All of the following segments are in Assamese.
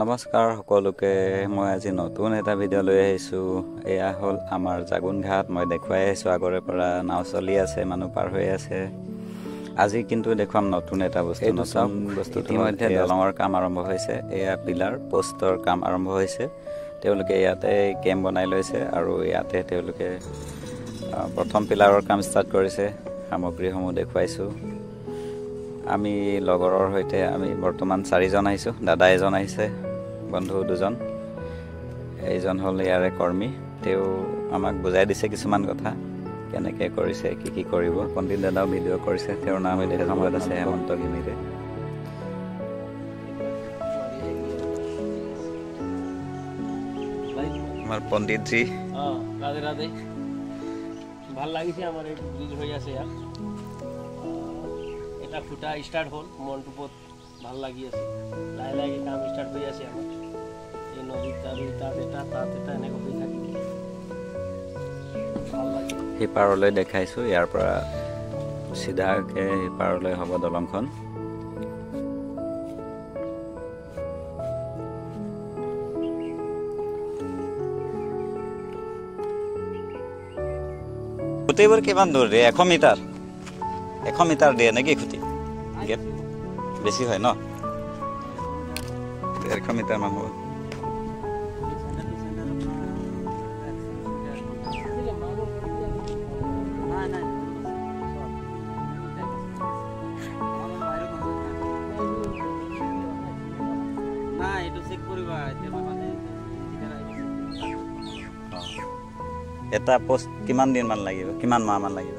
নমস্কাৰ সকলোকে মই আজি নতুন এটা ভিডিঅ' লৈ আহিছোঁ। এয়া হ'ল আমাৰ জাগুন ঘাট। মই দেখুৱাই আহিছোঁ আগৰে পৰা নাও চলি আছে, মানুহ পাৰ হৈ আছে। আজি কিন্তু দেখুৱাম নতুন এটা বস্তু। নতুন বস্তু ইতিমধ্যে দলঙৰ কাম আৰম্ভ হৈছে। এয়া পিলাৰ পোষ্টৰ কাম আৰম্ভ হৈছে। তেওঁলোকে ইয়াতে কেম্প বনাই লৈছে আৰু ইয়াতে তেওঁলোকে প্ৰথম পিলাৰৰ কাম ষ্টাৰ্ট কৰিছে। সামগ্ৰীসমূহ দেখুৱাইছোঁ। আমি লগৰৰ সৈতে আমি বৰ্তমান 4জন আহিছোঁ। দাদা এজন আহিছে, বন্ধু 2জন। এইজন হ'ল ইয়াৰে কৰ্মী। তেওঁ আমাক বুজাই দিছে কিছুমান কথা, কেনেকৈ কৰিছে, কি কৰিব। পণ্ডিত দাদাও ভিডিঅ' কৰিছে। তেওঁৰ নাম এতিয়া সময়ত আছে হেমন্ত গিমিৰে। আমাৰ পণ্ডিতজী রাধে রাধে। ভাল লাগিছে আমার এই ব্রিজ হয়ে আছে ইয়াত। এটা ফুটা স্টার্ট হল, মনটো বহুত ভাল লাগি আছে। লাহে লাহে কাম স্টার্ট হয়ে আছে আমার। এই নদীত তাত এটা এনেকৈ হৈ থাকিব। ভাল লাগে। সিপাৰলৈ দেখাইছোঁ। ইয়াৰ পৰা চিধাকৈ সিপাৰলৈ হ'ব দলংখন। খুঁটিবোৰ কিমান দূৰ দিয়ে? 100 মিটাৰ। 100 মিটাৰ দিয়ে নেকি খুঁটি? গেপ বেছি হয় ন? 150 মিটাৰ মান হ'ব। এটা পোষ্ট কিমান দিন মান লাগিব? কিমান মাহ মান লাগিব?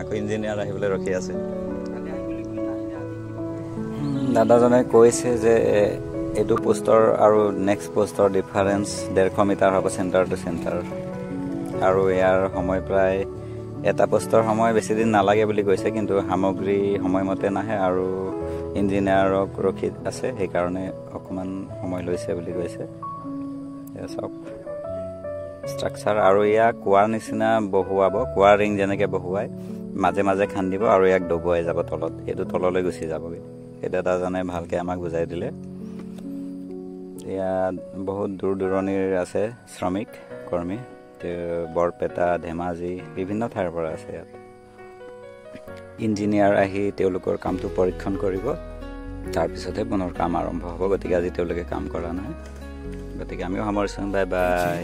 আকৌ ইঞ্জিনিয়াৰ আহিবলৈ ৰখি আছে। দাদাজনে কৈছে যে এইটো পোষ্টৰ আৰু নেক্সট পোষ্টৰ ডিফাৰেঞ্চ 150 মিটাৰ হ'ব চেণ্টাৰ টু চেণ্টাৰ। আৰু ইয়াৰ সময় প্ৰায় এটা পোষ্টৰ সময় বেছি দিন নালাগে বুলি কৈছে, কিন্তু সামগ্ৰী সময়মতে নাহে আৰু ইঞ্জিনিয়াৰক ৰখি আছে, সেইকাৰণে অকণমান সময় লৈছে বুলি কৈছে। চাওক ষ্ট্ৰাকচাৰ। আৰু ইয়াক কুৱাৰ নিচিনা বহুৱাব, কুৱাৰ ৰিং যেনেকৈ বহুৱাই মাজে মাজে খান্দিব আৰু ইয়াক ডবোৱাই যাব তলত। সেইটো তললৈ গুচি যাবগৈ। সেই দাদাজনে ভালকৈ আমাক বুজাই দিলে। ইয়াত বহুত দূৰ দূৰণিৰ আছে শ্ৰমিক কৰ্মী। বৰপেটা, ধেমাজি, বিভিন্ন ঠাইৰ পৰা আছে ইয়াত। ইঞ্জিনিয়াৰ আহি তেওঁলোকৰ কামটো পৰীক্ষণ কৰিব, তাৰপিছতহে পুনৰ কাম আৰম্ভ হ'ব। গতিকে আজি তেওঁলোকে কাম কৰা নাই। গতিকে আমিও সামৰিছোঁ। Bye bye.